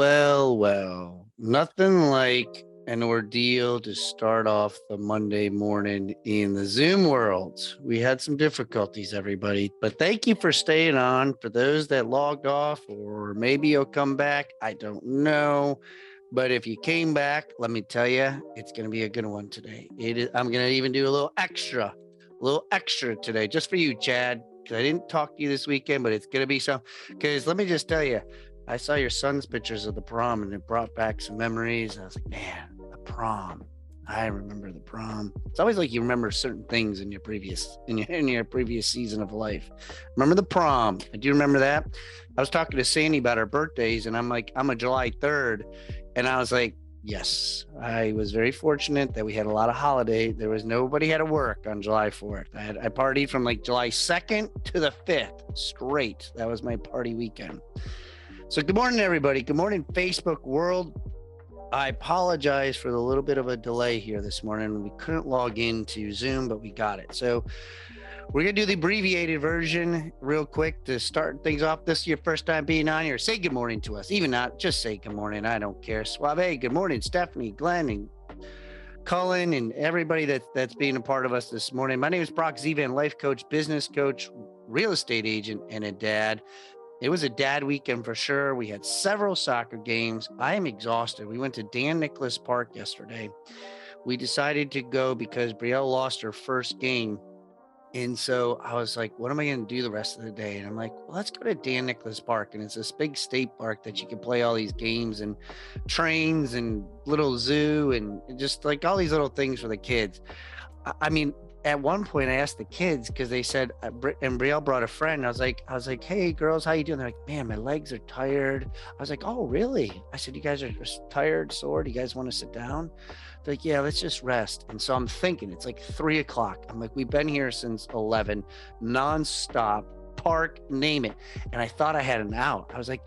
Well, nothing like an ordeal to start off the Monday morning in the Zoom world. We had some difficulties, everybody, but thank you for staying on. For those that logged off, or maybe you'll come back, I don't know. But if you came back, let me tell you, it's going to be a good one today. I'm going to even do a little extra today, just for you, Chad, because I didn't talk to you this weekend, but it's going to be some. Because let me just tell you, I saw your son's pictures of the prom and it brought back some memories. I was like, man, the prom. I remember the prom. It's always like you remember certain things in your previous season of life. Remember the prom? I do remember that. I was talking to Sandy about our birthdays, and I'm like, I'm a July 3rd, and I was like, yes, I was very fortunate that we had a lot of holiday. There was nobody had to work on July 4th. I partied from like July 2nd to the 5th straight. That was my party weekend. So good morning, everybody. Good morning, Facebook world. I apologize for the little bit of a delay here this morning. We couldn't log into Zoom, but we got it. So we're going to do the abbreviated version real quick to start things off. This is your first time being on here. Say good morning to us. Even not, just say good morning. I don't care. Suave, good morning, Stephanie, Glenn, and Cullen, and everybody that's being a part of us this morning. My name is Brock Zivan, life coach, business coach, real estate agent, and a dad. It was a dad weekend for sure. We had several soccer games. I am exhausted. We went to Dan Nicholas Park yesterday. We decided to go because Brielle lost her first game. And so I was like, what am I going to do the rest of the day? And I'm like, well, let's go to Dan Nicholas Park. And it's this big state park that you can play all these games and trains and little zoo and just like all these little things for the kids. I mean, at one point I asked the kids because they said, and Brielle brought a friend. I was like, hey girls, how you doing? They're like, man, my legs are tired. I was like, oh really? I said, you guys are tired, sore? Do you guys want to sit down? They're like, yeah, let's just rest. And so I'm thinking it's like 3:00. I'm like, we've been here since 11, nonstop. Park, name it. And I thought I had an out. I was like,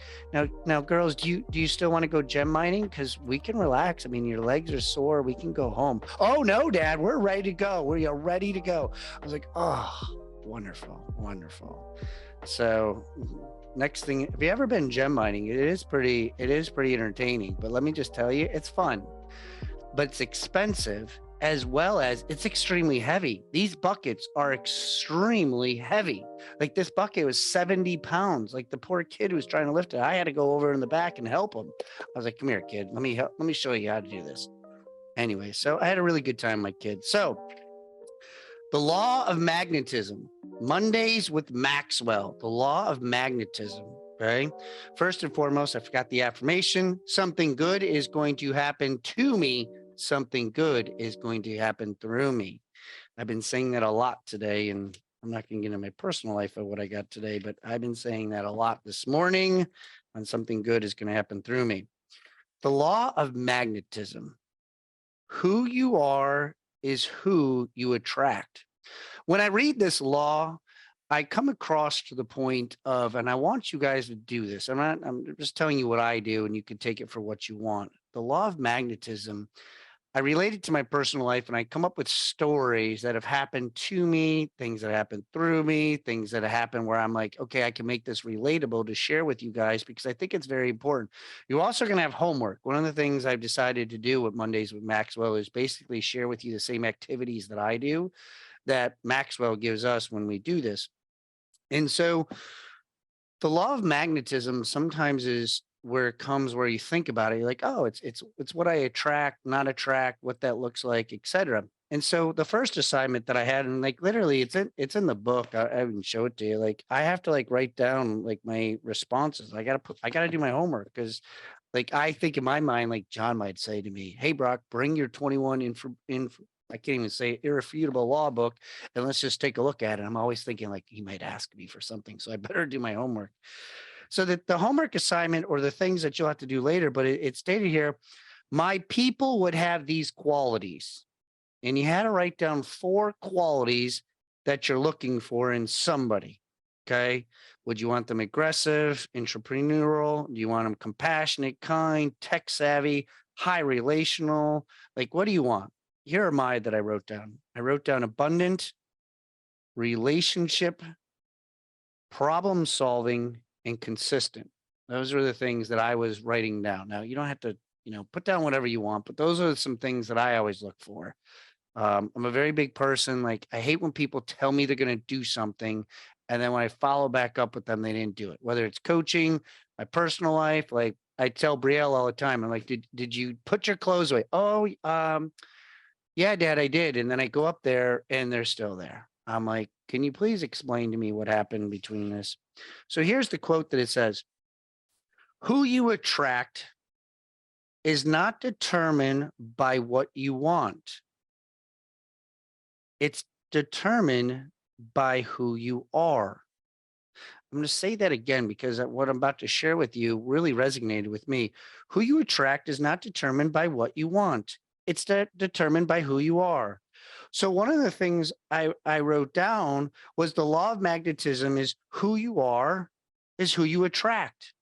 now girls, do you still want to go gem mining? Because we can relax. I mean, your legs are sore. We can go home. Oh no, Dad, we're ready to go. We are ready to go. I was like, oh, wonderful. So next thing, have you ever been gem mining? It is pretty entertaining, but let me just tell you, it's fun, but it's expensive, as well as it's extremely heavy. These buckets are extremely heavy. Like this bucket was 70 pounds. Like the poor kid who was trying to lift it, I had to go over in the back and help him. I was like, come here, kid. Let me show you how to do this. Anyway, so I had a really good time, my kid. So the law of magnetism, Mondays with Maxwell, the law of magnetism. Okay. First and foremost, I forgot the affirmation. Something good is going to happen to me. Something good is going to happen through me. I've been saying that a lot today, and I'm not going to get into my personal life of what I got today, but I've been saying that a lot this morning, and something good is going to happen through me. The law of magnetism. Who you are is who you attract. When I read this law, I come across to the point of, and I want you guys to do this. I'm just telling you what I do, and you can take it for what you want. The law of magnetism, I relate it to my personal life, and I come up with stories that have happened to me, things that happened through me, things that have happened where I'm like, okay, I can make this relatable to share with you guys because I think it's very important. You're also going to have homework. One of the things I've decided to do with Mondays with Maxwell is basically share with you the same activities that I do that Maxwell gives us when we do this. And so the law of magnetism sometimes is where it comes where you think about it, you're like, oh, it's what I attract, not attract, what that looks like, etc. And so the first assignment that I had, and like literally it's in the book. I even show it to you. Like I have to like write down like my responses. I gotta do my homework because like I think in my mind, like John might say to me, hey Brock, bring your 21 in I can't even say irrefutable law book, and let's just take a look at it. I'm always thinking like he might ask me for something, so I better do my homework. So that the homework assignment or the things that you'll have to do later, but it's stated here, my people would have these qualities. And you had to write down 4 qualities that you're looking for in somebody. Okay. Would you want them aggressive, entrepreneurial? Do you want them compassionate, kind, tech savvy, high relational? Like, what do you want? Here are my that I wrote down. I wrote down abundant, relationship, problem solving, and consistent. Those are the things that I was writing down. Now, you don't have to, put down whatever you want, but those are some things that I always look for. I'm a very big person. Like, I hate when people tell me they're going to do something, and then when I follow back up with them, they didn't do it. Whether it's coaching, my personal life, like I tell Brielle all the time, I'm like, did you put your clothes away? Oh, yeah, Dad, I did. And then I go up there and they're still there. I'm like, can you please explain to me what happened between this? So here's the quote that it says, "Who you attract is not determined by what you want. It's determined by who you are." I'm going to say that again because what I'm about to share with you really resonated with me. Who you attract is not determined by what you want. It's determined by who you are. So one of the things I wrote down was the law of magnetism is who you are is who you attract.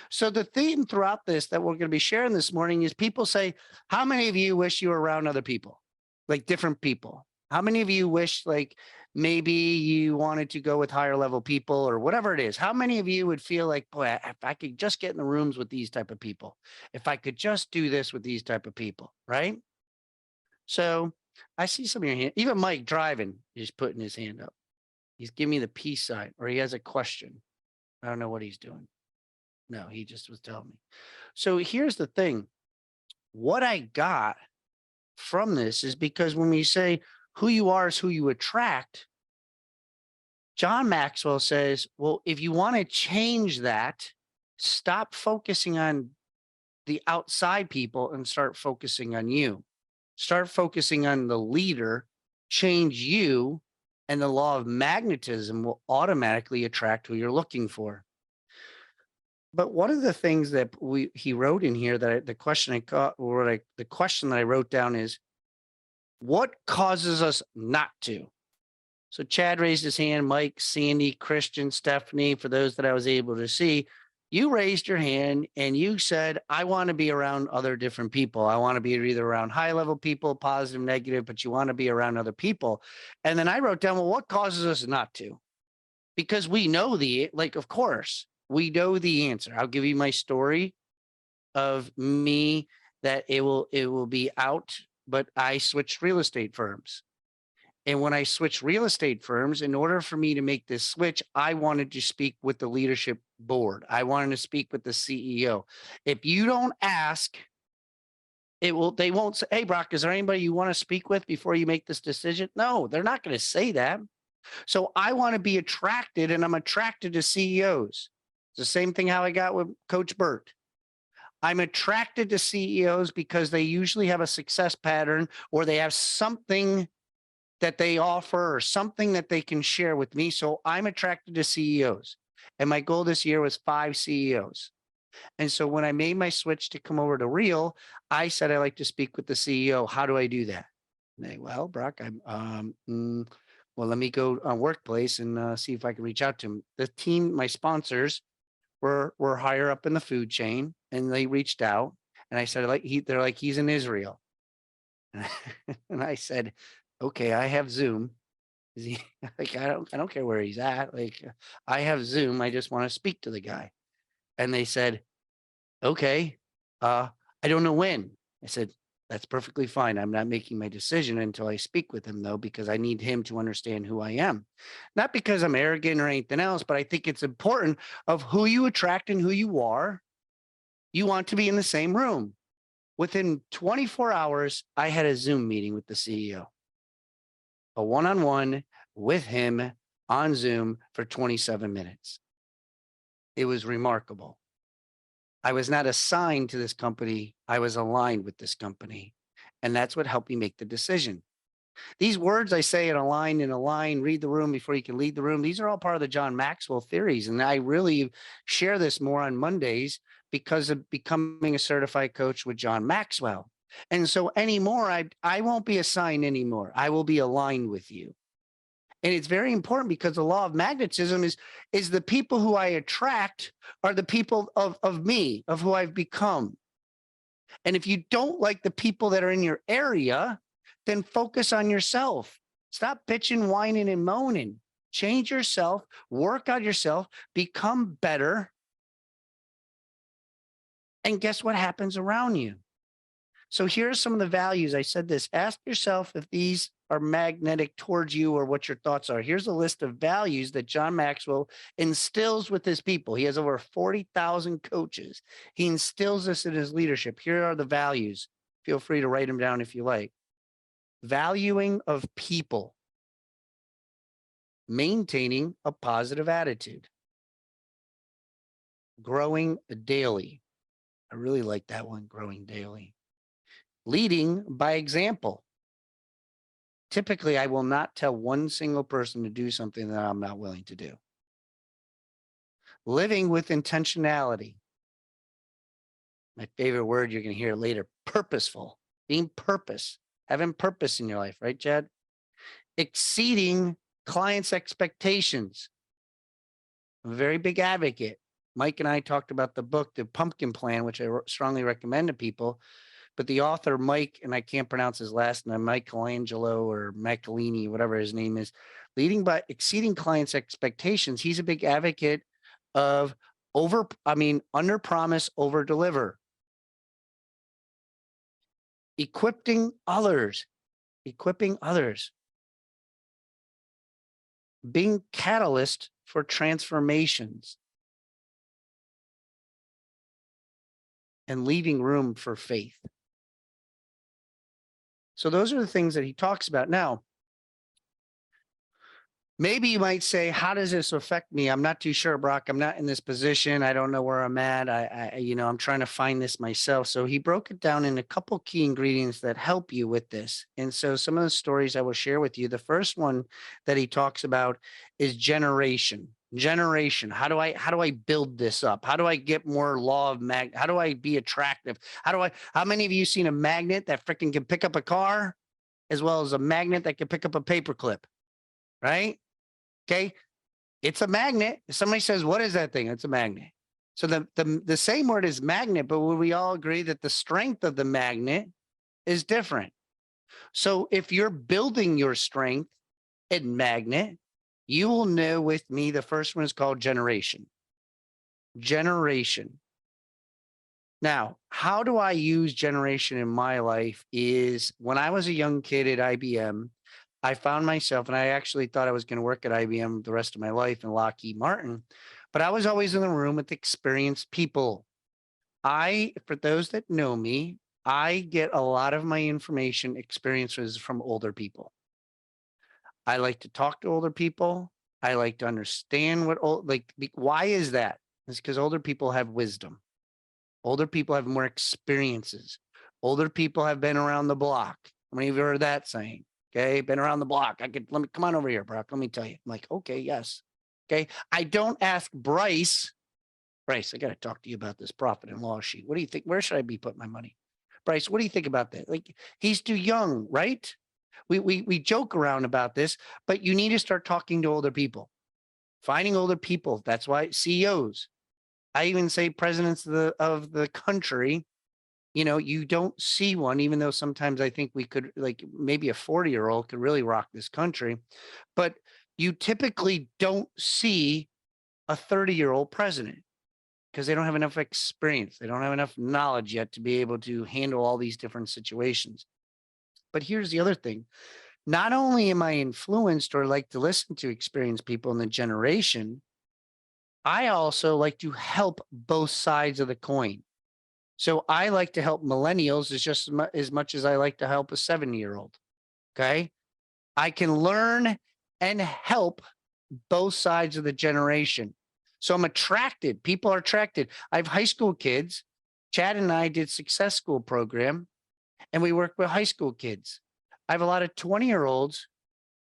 So the theme throughout this that we're going to be sharing this morning is people say, how many of you wish you were around other people, like different people? How many of you wish like maybe you wanted to go with higher level people or whatever it is? How many of you would feel like, boy, if I could just get in the rooms with these type of people, if I could just do this with these type of people, right? So I see some of your hand, even Mike driving, he's putting his hand up. He's giving me the peace sign, or he has a question. I don't know what he's doing. No, he just was telling me. So here's the thing. What I got from this is because when we say who you are is who you attract, John Maxwell says, well, if you want to change that, stop focusing on the outside people and start focusing on you. Start focusing on the leader, change you, and the law of magnetism will automatically attract who you're looking for. But one of the things that he wrote in here that the question the question that I wrote down is, what causes us not to? So Chad raised his hand, Mike, Sandy, Christian, Stephanie, for those that I was able to see, you raised your hand and you said, I want to be around other different people. I want to be either around high level people, positive, negative, but you want to be around other people. And then I wrote down, well, what causes us not to? Because we know of course, we know the answer. I'll give you my story of me that it will be out, but I switched real estate firms. And when I switched real estate firms, in order for me to make this switch, I wanted to speak with the leadership board. I wanted to speak with the CEO. If you don't ask, they won't say, hey, Brock, is there anybody you want to speak with before you make this decision? No, they're not going to say that. So I want to be attracted, and I'm attracted to CEOs. It's the same thing how I got with Coach Burt. I'm attracted to CEOs because they usually have a success pattern or they have something that they offer or something that they can share with me. So I'm attracted to CEOs. And my goal this year was 5 CEOs. And so when I made my switch to come over to Real, I said, I like to speak with the CEO. How do I do that? And they, well, Brock, well, let me go on Workplace and see if I can reach out to them. The team, my sponsors were higher up in the food chain, and they reached out. And I said, they're like, he's in Israel. And I said, okay, I have Zoom. Is he like, I don't care where he's at. Like, I have Zoom. I just want to speak to the guy. And they said, okay, I don't know when. I said, that's perfectly fine. I'm not making my decision until I speak with him, though, because I need him to understand who I am. Not because I'm arrogant or anything else, but I think it's important of who you attract and who you are. You want to be in the same room. Within 24 hours, I had a Zoom meeting with the CEO, a one-on-one with him on Zoom for 27 minutes. It was remarkable. I was not assigned to this company. I was aligned with this company. And that's what helped me make the decision. These words I say in a line, read the room before you can lead the room. These are all part of the John Maxwell theories. And I really share this more on Mondays because of becoming a certified coach with John Maxwell. And so anymore, I won't be assigned anymore. I will be aligned with you. And it's very important because the law of magnetism is the people who I attract are the people of me, of who I've become. And if you don't like the people that are in your area, then focus on yourself. Stop bitching, whining, and moaning. Change yourself, work on yourself, become better, And guess what happens around you? So here are some of the values. I said this. Ask yourself if these are magnetic towards you or what your thoughts are. Here's a list of values that John Maxwell instills with his people. He has over 40,000 coaches. He instills this in his leadership. Here are the values. Feel free to write them down if you like. Valuing of people, maintaining a positive attitude, growing daily. I really like that one, growing daily. Leading by example. Typically, I will not tell one single person to do something that I'm not willing to do. Living with intentionality. My favorite word, you're going to hear later, purposeful, being purpose, having purpose in your life, right, Chad? Exceeding clients' expectations. I'm a very big advocate. Mike and I talked about the book, The Pumpkin Plan, which I strongly recommend to people. But the author, Mike, and I can't pronounce his last name, Michelangelo or Macalini, whatever his name is, leading by exceeding clients' expectations. He's a big advocate of under promise, over deliver. Equipping others. Being catalyst for transformations. And leaving room for faith. So those are the things that he talks about. Now, maybe you might say, how does this affect me? I'm not too sure, Brock. I'm not in this position. I don't know where I'm at. I'm trying to find this myself. So he broke it down in a couple key ingredients that help you with this. And so some of the stories I will share with you. The first one that he talks about is generation. How do I build this up? How do I get more law of magnet? How do I be attractive? How many of you seen a magnet that freaking can pick up a car as well as a magnet that can pick up a paperclip? Right? Okay. It's a magnet. If somebody says, what is that thing? It's a magnet. So the same word is magnet, but would we all agree that the strength of the magnet is different? So if you're building your strength in magnet, you will know with me, the first one is called generation. Now, how do I use generation in my life is when I was a young kid at IBM, I found myself, and I actually thought I was going to work at IBM the rest of my life in Lockheed Martin, but I was always in the room with experienced people. For those that know me, I get a lot of my information experiences from older people. I like to talk to older people. I like to understand why is that? It's because older people have wisdom. Older people have more experiences. Older people have been around the block. How many of you heard that saying? Okay, been around the block. Come on over here, Brock. Let me tell you. I'm like, okay, yes. Okay. I don't ask Bryce, I got to talk to you about this profit and loss sheet. What do you think? Where should I be putting my money? Bryce, what do you think about that? Like, he's too young, right? We joke around about this, but you need to start talking to older people, finding older people. That's why CEOs, I even say presidents of the country, you don't see one, even though sometimes I think we could, like maybe a 40-year-old could really rock this country, but you typically don't see a 30-year-old president because they don't have enough experience. They don't have enough knowledge yet to be able to handle all these different situations. But here's the other thing. Not only am I influenced or like to listen to experienced people in the generation, I also like to help both sides of the coin. So I like to help millennials as much as I like to help a 70-year-old. Okay. I can learn and help both sides of the generation. So I'm attracted. People are attracted. I have high school kids. Chad and I did success school program and we work with high school kids. I have a lot of 20-year-olds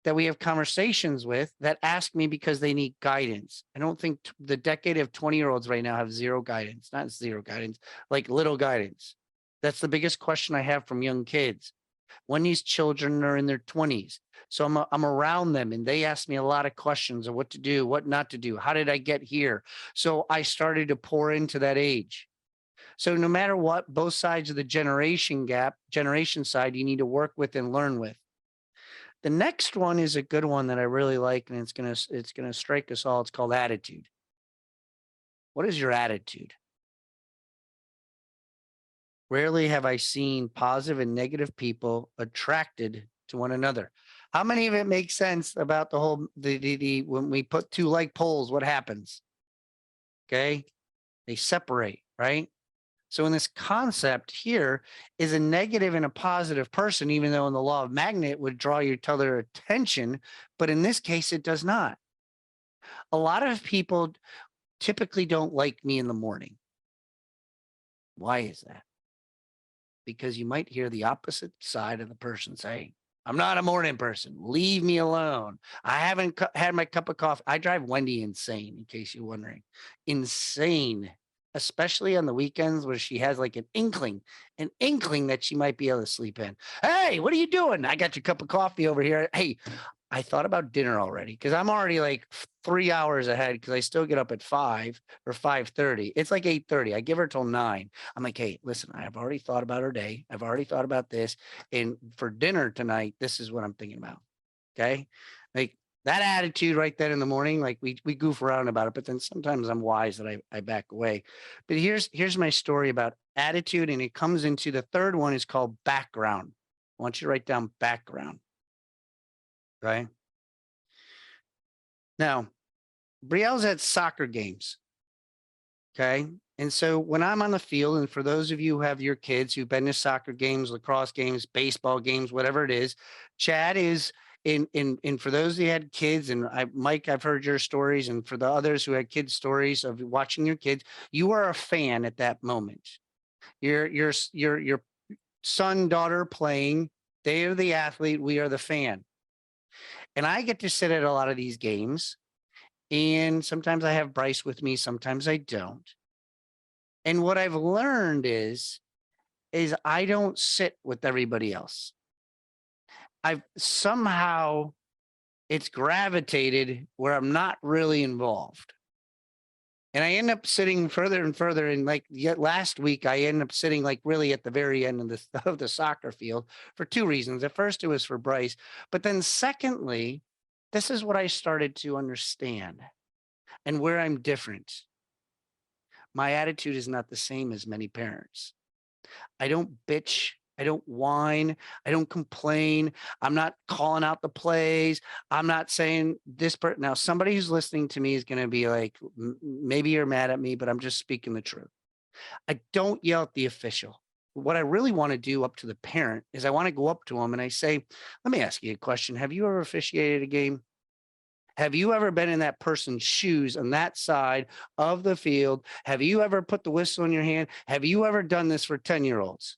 that we have conversations with that ask me because they need guidance. I don't think the decade of 20-year-olds right now have zero guidance, not zero guidance, like little guidance. That's the biggest question I have from young kids. When these children are in their 20s. So I'm around them and they ask me a lot of questions of what to do, what not to do. How did I get here? So I started to pour into that age. So no matter what, both sides of the generation side, you need to work with and learn with. The next one is a good one that I really like, and it's gonna strike us all. It's called attitude. What is your attitude? Rarely have I seen positive and negative people attracted to one another. How many of it makes sense about the whole the when we put two like poles, what happens? Okay. They separate, right? So in this concept here is a negative and a positive person, even though in the law of magnet would draw you to their attention, but in this case, it does not. A lot of people typically don't like me in the morning. Why is that? Because you might hear the opposite side of the person saying, I'm not a morning person. Leave me alone. I haven't had my cup of coffee. I drive Wendy insane, in case you're wondering. Insane, especially on the weekends where she has like an inkling that she might be able to sleep in. Hey, what are you doing? I got your cup of coffee over here. Hey, I thought about dinner already because I'm already like 3 hours ahead because I still get up at 5 or 5:30. It's like 8:30. I give her till 9. I'm like, hey, listen, I've already thought about her day. I've already thought about this. And for dinner tonight, this is what I'm thinking about. Okay. Like that attitude right then in the morning, like we goof around about it, but then sometimes I'm wise that I back away. But here's my story about attitude, and it comes into the third one is called background. I want you to write down background. Okay. Now, Brielle's at soccer games. Okay. And so when I'm on the field, and for those of you who have your kids who've been to soccer games, lacrosse games, baseball games, whatever it is, Chad is in for those who had kids, and Mike, I've heard your stories, and for the others who had kids stories of watching your kids, you are a fan at that moment. Your son, daughter playing, they are the athlete, we are the fan. And I get to sit at a lot of these games. And sometimes I have Bryce with me, sometimes I don't. And what I've learned is I don't sit with everybody else. I've somehow it's gravitated where I'm not really involved. And I end up sitting further and further. And like yet last week, I ended up sitting like really at the very end of the soccer field for two reasons. At first, it was for Bryce, but then secondly, this is what I started to understand and where I'm different. My attitude is not the same as many parents. I don't bitch. I don't whine. I don't complain. I'm not calling out the plays. I'm not saying this part. Now, somebody who's listening to me is going to be like, maybe you're mad at me, but I'm just speaking the truth. I don't yell at the official. What I really want to do up to the parent is I want to go up to them and I say, let me ask you a question. Have you ever officiated a game? Have you ever been in that person's shoes on that side of the field? Have you ever put the whistle in your hand? Have you ever done this for 10-year-olds?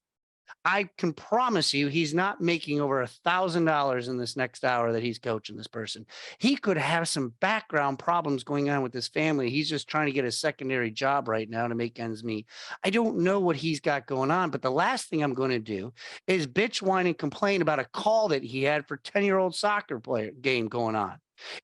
I can promise you he's not making over $1,000 in this next hour that he's coaching this person. He could have some background problems going on with his family. He's just trying to get a secondary job right now to make ends meet. I don't know what he's got going on, but the last thing I'm going to do is bitch, whine, and complain about a call that he had for 10-year-old soccer player game going on.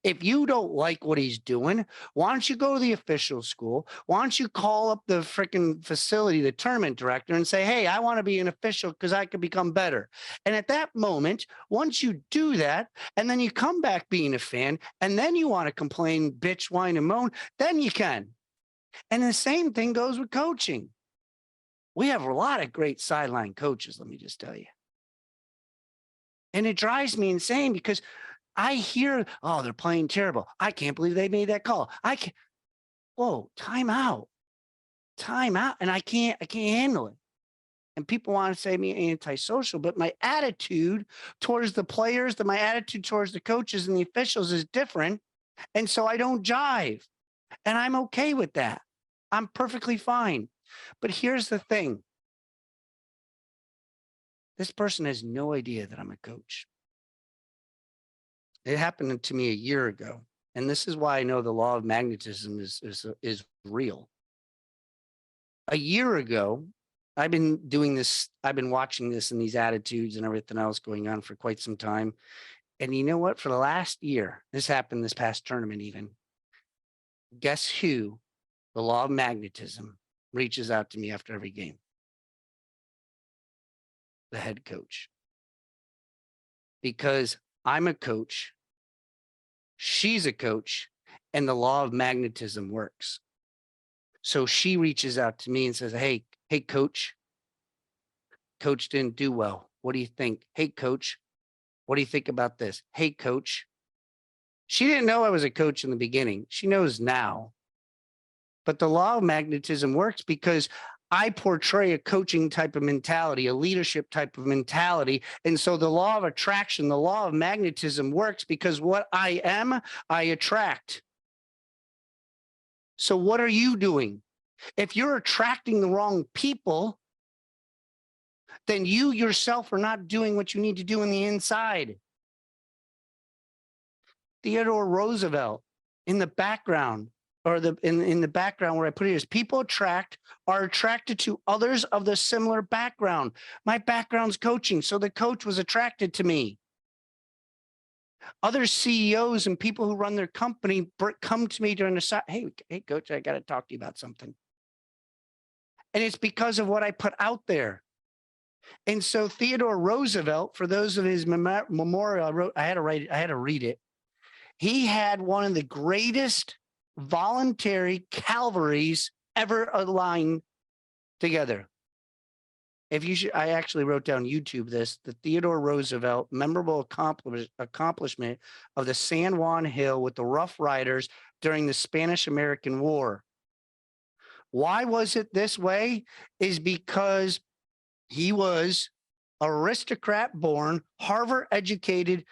If you don't like what he's doing, why don't you go to the official school? Why don't you call up the freaking facility, the tournament director, and say, hey, I want to be an official because I could become better. And at that moment, once you do that, and then you come back being a fan, and then you want to complain, bitch, whine, and moan, then you can. And the same thing goes with coaching. We have a lot of great sideline coaches, let me just tell you. And it drives me insane because I hear, oh, they're playing terrible. I can't believe they made that call. I can't. Whoa, time out. And I can't handle it. And people want to say me antisocial, but my attitude towards the players, my attitude towards the coaches and the officials is different. And so I don't jive. And I'm okay with that. I'm perfectly fine. But here's the thing. This person has no idea that I'm a coach. It happened to me a year ago. And this is why I know the law of magnetism is real. A year ago, I've been doing this. I've been watching this and these attitudes and everything else going on for quite some time. And you know what? For the last year, this happened this past tournament even. Guess who? The law of magnetism reaches out to me after every game. The head coach. Because I'm a coach, she's a coach, and the law of magnetism works. So she reaches out to me and says, hey, coach, coach didn't do well. What do you think? Hey, coach, what do you think about this? Hey, coach. She didn't know I was a coach in the beginning. She knows now. But the law of magnetism works because I portray a coaching type of mentality, a leadership type of mentality. And so the law of attraction, the law of magnetism works because what I am, I attract. So what are you doing? If you're attracting the wrong people, then you yourself are not doing what you need to do in the inside. Theodore Roosevelt in the background, or in the background where I put it is people are attracted to others of the similar background. My background's coaching, so the coach was attracted to me. Other CEOs and people who run their company come to me during the side. Hey, coach, I got to talk to you about something. And it's because of what I put out there. And so Theodore Roosevelt, for those of his memorial, I had to read it. He had one of the greatest voluntary cavalries ever aligned together. If you should, I actually wrote down YouTube this, the Theodore Roosevelt memorable accomplishment of the San Juan Hill with the Rough Riders during the Spanish-American War. Why was it this way? Is because he was aristocrat born, Harvard educated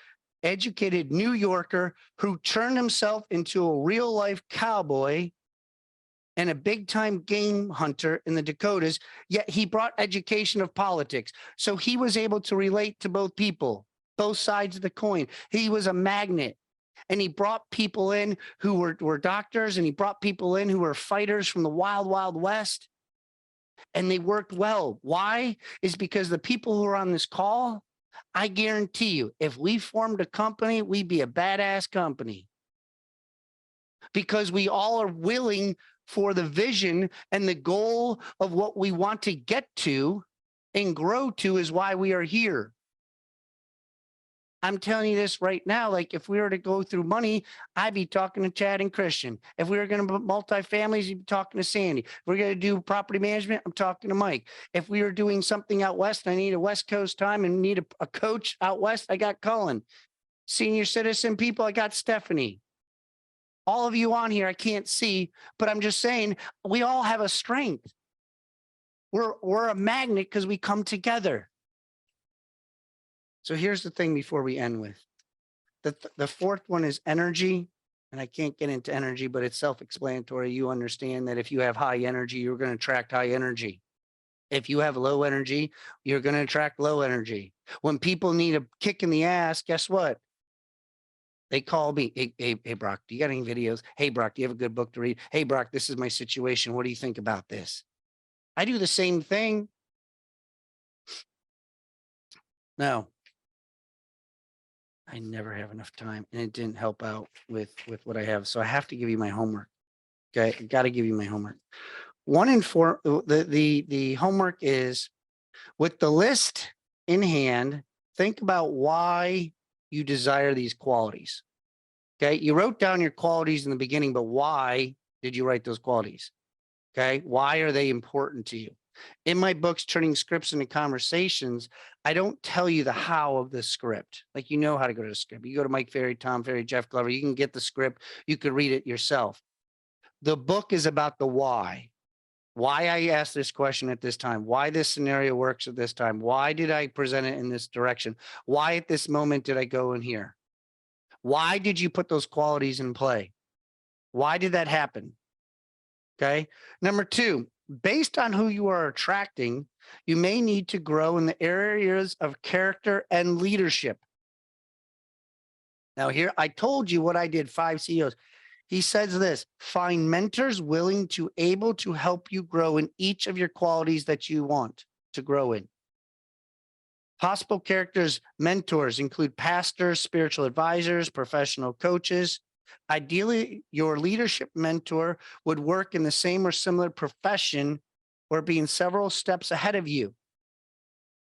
New Yorker who turned himself into a real life cowboy and a big time game hunter in the Dakotas, yet he brought education of politics. So he was able to relate to both people, both sides of the coin. He was a magnet. And he brought people in who were doctors, and he brought people in who were fighters from the wild, wild West. And they worked well. Why? Is because the people who are on this call, I guarantee you, if we formed a company, we'd be a badass company. Because we all are willing for the vision and the goal of what we want to get to and grow to is why we are here. I'm telling you this right now, like if we were to go through money, I'd be talking to Chad and Christian. If we were going to multifamilies, you'd be talking to Sandy. If we're going to do property management, I'm talking to Mike. If we were doing something out West, I need a West Coast time and need a coach out West, I got Cullen. Senior citizen people, I got Stephanie. All of you on here, I can't see, but I'm just saying we all have a strength. We're a magnet because we come together. So here's the thing before we end with. The fourth one is energy. And I can't get into energy, but it's self-explanatory. You understand that if you have high energy, you're going to attract high energy. If you have low energy, you're going to attract low energy. When people need a kick in the ass, guess what? They call me, hey, Brock, do you got any videos? Hey, Brock, do you have a good book to read? Hey, Brock, this is my situation. What do you think about this? I do the same thing. No, I never have enough time, and it didn't help out with what I have. So I have to give you my homework. Okay, I got to give you my homework. 1 in 4. The homework is with the list in hand. Think about why you desire these qualities. Okay, you wrote down your qualities in the beginning, but why did you write those qualities? Okay, why are they important to you? In my books, Turning Scripts into Conversations, I don't tell you the how of the script. Like, you know how to go to the script. You go to Mike Ferry, Tom Ferry, Jeff Glover, you can get the script. You could read it yourself. The book is about the why. Why I asked this question at this time, why this scenario works at this time, why did I present it in this direction, why at this moment did I go in here, why did you put those qualities in play, why did that happen? Okay. Number 2, based on who you are attracting, you may need to grow in the areas of character and leadership. Now here, I told you what I did, 5 CEOs. He says this: find mentors willing to able to help you grow in each of your qualities that you want to grow in. Possible characters, mentors include pastors, spiritual advisors, professional coaches. Ideally, your leadership mentor would work in the same or similar profession or being several steps ahead of you.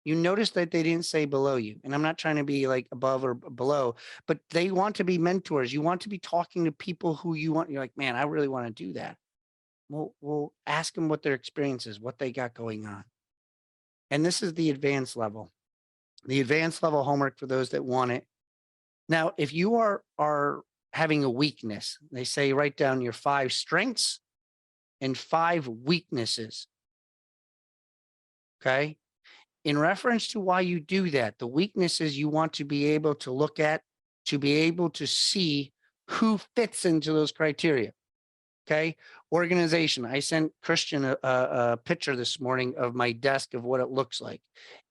You notice that they didn't say below you. And I'm not trying to be like above or below, but they want to be mentors. You want to be talking to people who you want. You're like, man, I really want to do that. Well, ask them what their experience is, what they got going on. And this is the advanced level. The advanced level homework for those that want it. Now, if you are having a weakness, they say write down your 5 strengths and 5 weaknesses. Okay. In reference to why you do that, the weaknesses you want to be able to look at, to be able to see who fits into those criteria. Okay. Organization. I sent Christian a picture this morning of my desk of what it looks like.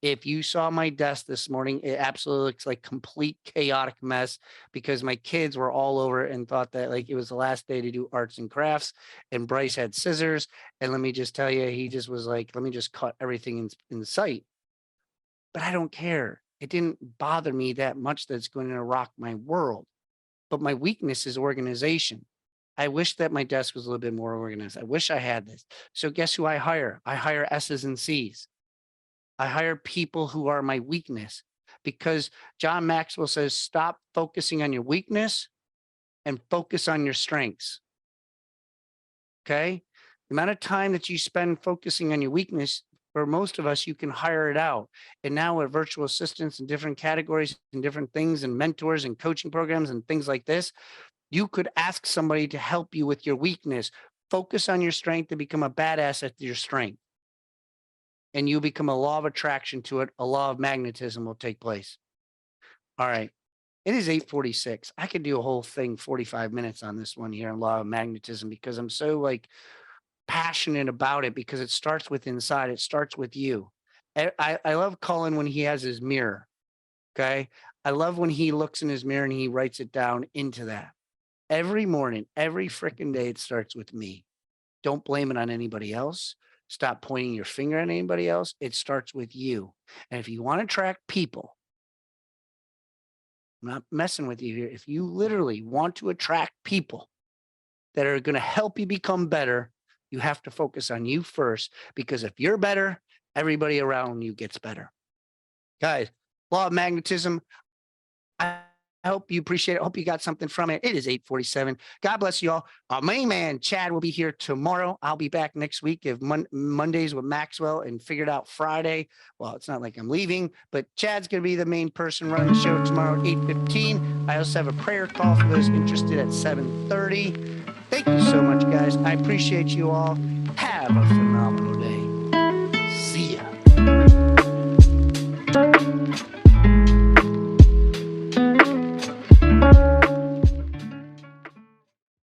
If you saw my desk this morning, it absolutely looks like complete chaotic mess because my kids were all over it and thought that like it was the last day to do arts and crafts. And Bryce had scissors. And let me just tell you, he just was like, let me just cut everything in sight. But I don't care. It didn't bother me that much that it's going to rock my world. But my weakness is organization. I wish that my desk was a little bit more organized. I wish I had this. So guess who I hire? I hire S's and C's. I hire people who are my weakness because John Maxwell says, stop focusing on your weakness and focus on your strengths. Okay. The amount of time that you spend focusing on your weakness, for most of us, you can hire it out. And now with virtual assistants and different categories and different things and mentors and coaching programs and things like this, you could ask somebody to help you with your weakness. Focus on your strength and become a badass at your strength. And you become a law of attraction to it. A law of magnetism will take place. All right. It is 8:46. I could do a whole thing, 45 minutes on this one here on law of magnetism because I'm so like passionate about it because it starts with inside. It starts with you. I love Cullen when he has his mirror. Okay. I love when he looks in his mirror and he writes it down into that. Every morning, every freaking day, it starts with me. Don't blame it on anybody else. Stop pointing your finger at anybody else. It starts with you. And if you want to attract people, I'm not messing with you here. If you literally want to attract people that are going to help you become better, you have to focus on you first, because if you're better, everybody around you gets better. Guys, law of magnetism. I hope you appreciate it. I hope you got something from it. It is 8:47. God bless you all. Our main man, Chad, will be here tomorrow. I'll be back next week if Mondays with Maxwell and figured out Friday. Well, it's not like I'm leaving, but Chad's going to be the main person running the show tomorrow at 8:15. I also have a prayer call for those interested at 7:30. Thank you so much, guys. I appreciate you all. Have a phenomenal day. See ya.